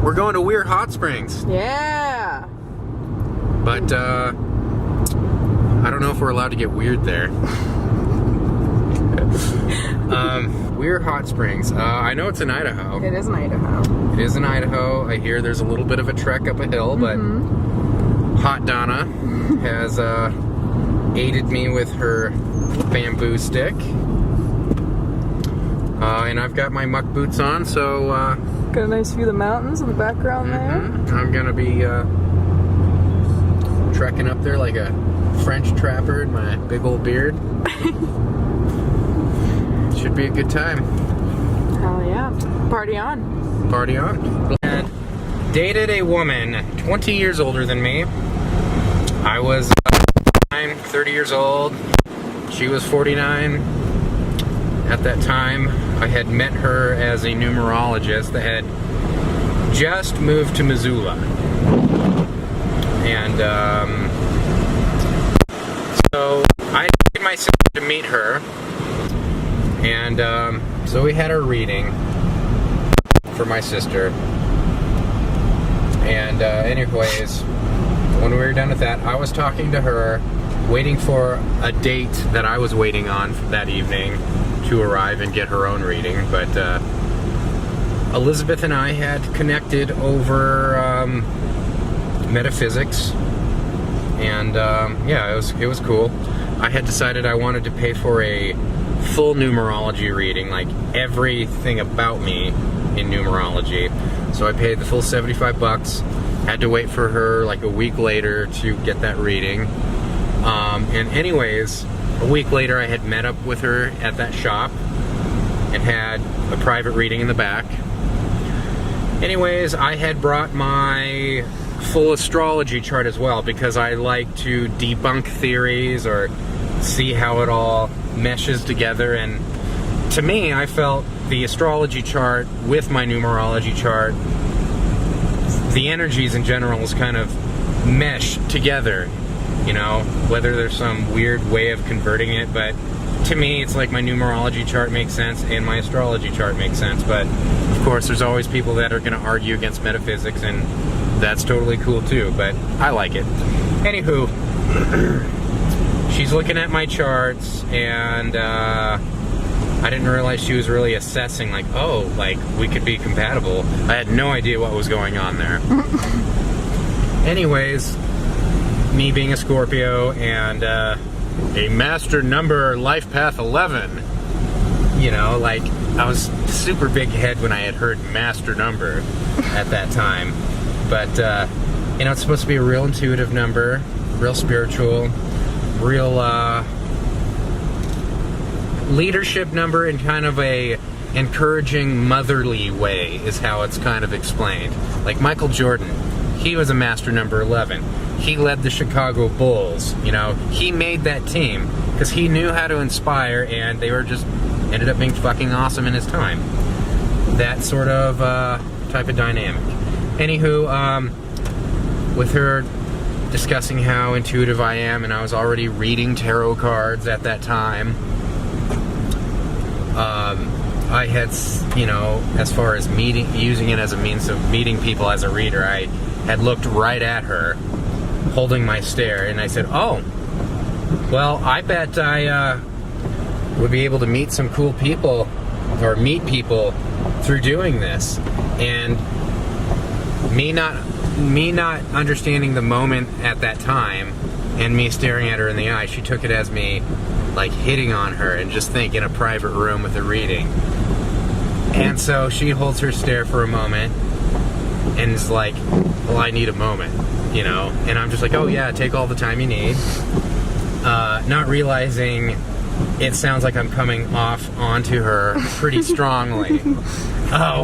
We're going to Weir Hot Springs. Yeah. But, I don't know if we're allowed to get weird there. Weir Hot Springs. I know it's in Idaho. It is in Idaho. It is in Idaho. I hear there's a little bit of a trek up a hill, but Hot Donna has aided me with her bamboo stick. And I've got my muck boots on, so... got a nice view of the mountains in the background there. I'm gonna be trekking up there like a French trapper in my big old beard. Should be a good time. Hell yeah. Party on. Party on. And dated a woman 20 years older than me. I was 30 years old. She was 49. At that time, I had met her as a numerologist that had just moved to Missoula. And so I took my sister to meet her. And so we had our reading for my sister. And anyways, when we were done with that, I was talking to her, waiting for a date that I was waiting on that evening to arrive and get her own reading. But Elizabeth and I had connected over metaphysics. And yeah, it was cool. I had decided I wanted to pay for a full numerology reading, like everything about me in numerology. So I paid the full 75 bucks. Had to wait for her like a week later to get that reading. And anyways, a week later I had met up with her at that shop and had a private reading in the back. Anyways, I had brought my full astrology chart as well because I like to debunk theories or see how it all meshes together. And to me, I felt the astrology chart with my numerology chart, the energies in general is kind of mesh together, you know, whether there's some weird way of converting it, but to me it's like my numerology chart makes sense and my astrology chart makes sense. But of course there's always people that are going to argue against metaphysics, and that's totally cool too, but I like it. Anywho, she's looking at my charts, and I didn't realize she was really assessing, like, oh, like, we could be compatible. I had no idea what was going on there. Anyways, me being a Scorpio and a master number life path 11, you know, like, I was super big head when I had heard master number at that time. But, you know, it's supposed to be a real intuitive number, real spiritual, real leadership number in kind of a encouraging, motherly way is how it's kind of explained. Like Michael Jordan, he was a master number 11. He led the Chicago Bulls, you know. He made that team because he knew how to inspire, and they were just ended up being fucking awesome in his time. That sort of type of dynamic. Anywho, with her discussing how intuitive I am, and I was already reading tarot cards at that time, I had, you know, as far as using it as a means of meeting people as a reader, I had looked right at her, holding my stare, and I said, oh, well, I bet I would be able to meet some cool people, or meet people through doing this. And me not understanding the moment at that time, and me staring at her in the eye, she took it as me like hitting on her, and just think in a private room with a reading. And so she holds her stare for a moment and is like, well, I need a moment, you know. And I'm just like, oh yeah, take all the time you need, not realizing it sounds like I'm coming off onto her pretty strongly. Oh,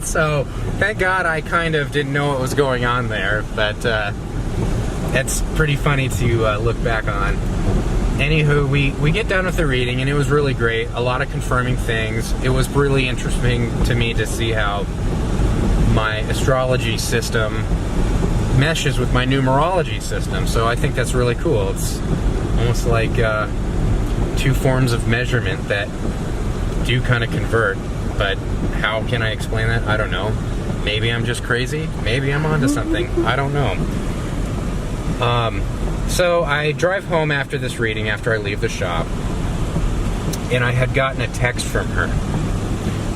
so thank God I kind of didn't know what was going on there, but it's pretty funny to look back on. Anywho, we get done with the reading, and it was really great. A lot of confirming things. It was really interesting to me to see how my astrology system meshes with my numerology system. So I think that's really cool. It's almost like two forms of measurement that do kind of convert. But how can I explain that? I don't know. Maybe I'm just crazy. Maybe I'm onto something. I don't know. So I drive home after this reading, after I leave the shop, and I had gotten a text from her.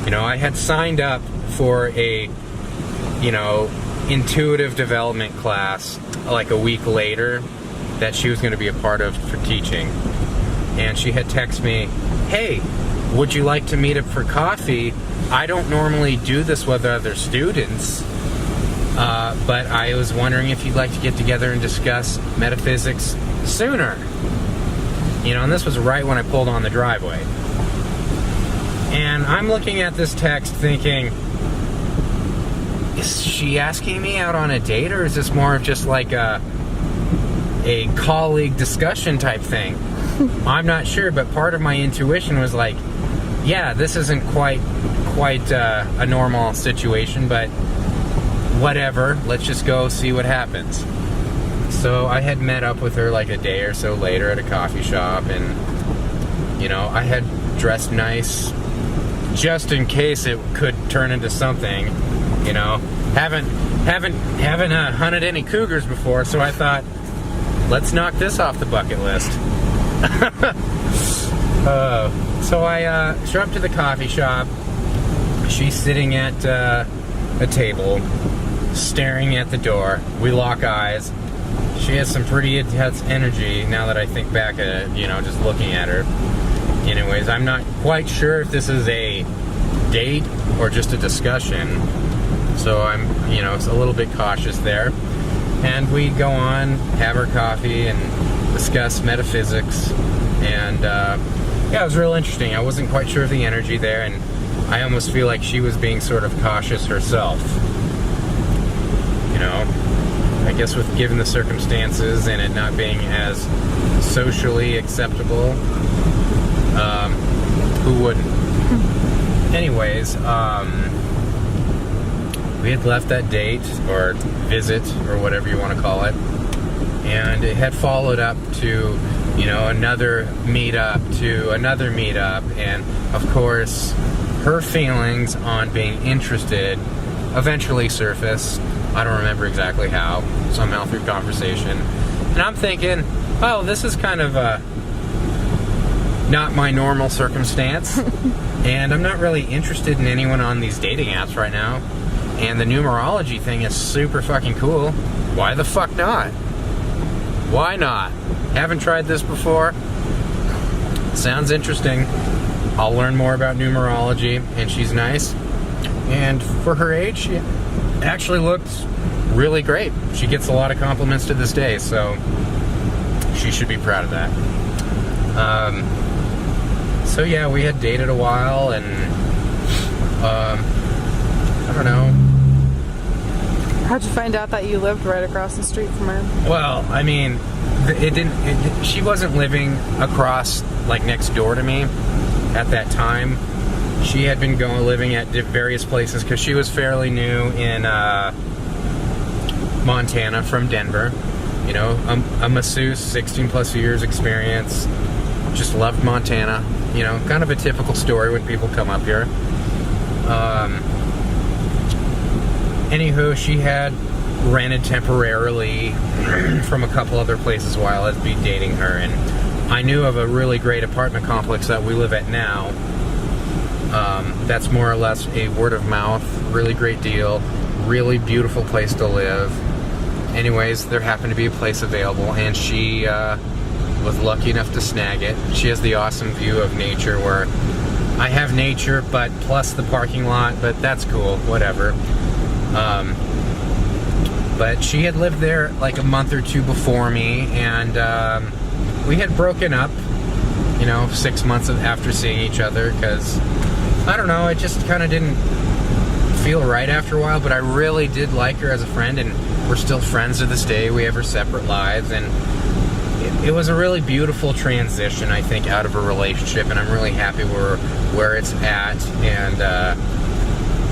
You know, I had signed up for a, you know, intuitive development class like a week later that she was going to be a part of for teaching. And she had texted me, hey, would you like to meet up for coffee? I don't normally do this with other students, but I was wondering if you'd like to get together and discuss metaphysics sooner. You know, and this was right when I pulled on the driveway. And I'm looking at this text thinking, is she asking me out on a date, or is this more of just like a colleague discussion type thing? I'm not sure, but part of my intuition was like, yeah, this isn't quite a normal situation, but whatever, let's just go see what happens. So I had met up with her like a day or so later at a coffee shop, and you know, I had dressed nice just in case it could turn into something. You know, haven't hunted any cougars before, so I thought, let's knock this off the bucket list. So I show up to the coffee shop. She's sitting at a table, staring at the door. We lock eyes. She has some pretty intense energy now that I think back at it, you know, just looking at her. Anyways, I'm not quite sure if this is a date or just a discussion. So I'm, you know, a little bit cautious there. And we go on, have our coffee, and discuss metaphysics. And yeah, it was real interesting. I wasn't quite sure of the energy there, and I almost feel like she was being sort of cautious herself. You know, I guess with given the circumstances and it not being as socially acceptable, who wouldn't? Anyways, we had left that date or visit or whatever you want to call it, and it had followed up to, you know, another meetup, and of course her feelings on being interested eventually surfaced. I don't remember exactly how, somehow through conversation. And I'm thinking, oh, this is kind of not my normal circumstance. And I'm not really interested in anyone on these dating apps right now. And the numerology thing is super fucking cool. Why the fuck not? Why not? Haven't tried this before. Sounds interesting. I'll learn more about numerology, and she's nice. And for her age, she actually looks really great. She gets a lot of compliments to this day, so she should be proud of that. So yeah, we had dated a while, and I don't know. How'd you find out that you lived right across the street from her? Well, I mean, she wasn't living across, like, next door to me at that time. She had been living at various places because she was fairly new in Montana from Denver. You know, a masseuse, 16 plus years experience. Just loved Montana. You know, kind of a typical story when people come up here. Anywho, she had rented temporarily from a couple other places while I'd be dating her, and I knew of a really great apartment complex that we live at now. That's more or less a word of mouth, really great deal, really beautiful place to live. Anyways, there happened to be a place available, and she was lucky enough to snag it. She has the awesome view of nature where I have nature, but plus the parking lot, but that's cool, whatever. But she had lived there like a month or two before me, and we had broken up, you know, 6 months after seeing each other, because, I don't know, it just kind of didn't feel right after a while, but I really did like her as a friend, and we're still friends to this day. We have our separate lives, and it was a really beautiful transition, I think, out of a relationship, and I'm really happy where it's at, and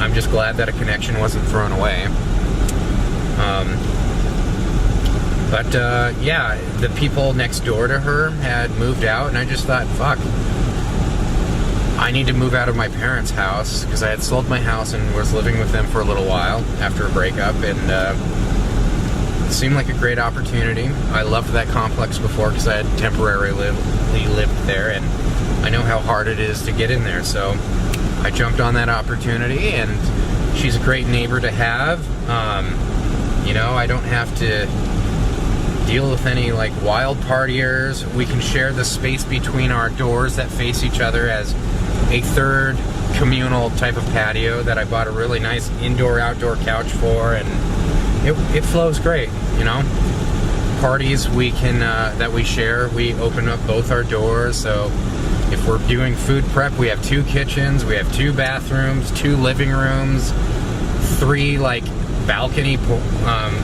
I'm just glad that a connection wasn't thrown away. But yeah, the people next door to her had moved out, and I just thought, fuck, I need to move out of my parents' house because I had sold my house and was living with them for a little while after a breakup, and it seemed like a great opportunity. I loved that complex before because I had temporarily lived there, and I know how hard it is to get in there, so I jumped on that opportunity, and she's a great neighbor to have. You know, I don't have to deal with any like wild partiers. We can share the space between our doors that face each other as a third communal type of patio that I bought a really nice indoor-outdoor couch for, and it flows great, you know. Parties we can that we share, we open up both our doors, so if we're doing food prep, we have 2 kitchens, we have 2 bathrooms, 2 living rooms, 3 like balcony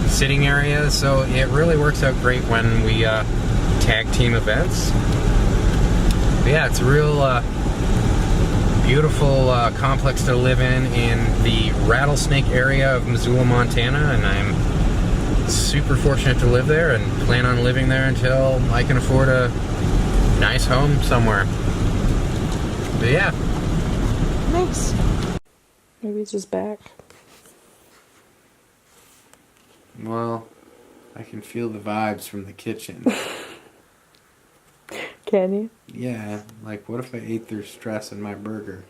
sitting areas, so it really works out great when we tag team events. But yeah, it's a real beautiful complex to live in the Rattlesnake area of Missoula, Montana, and I'm super fortunate to live there and plan on living there until I can afford a nice home somewhere. But yeah. Nice. Maybe it's just back. Well, I can feel the vibes from the kitchen. Can you? Yeah, like what if I ate their stress in my burger?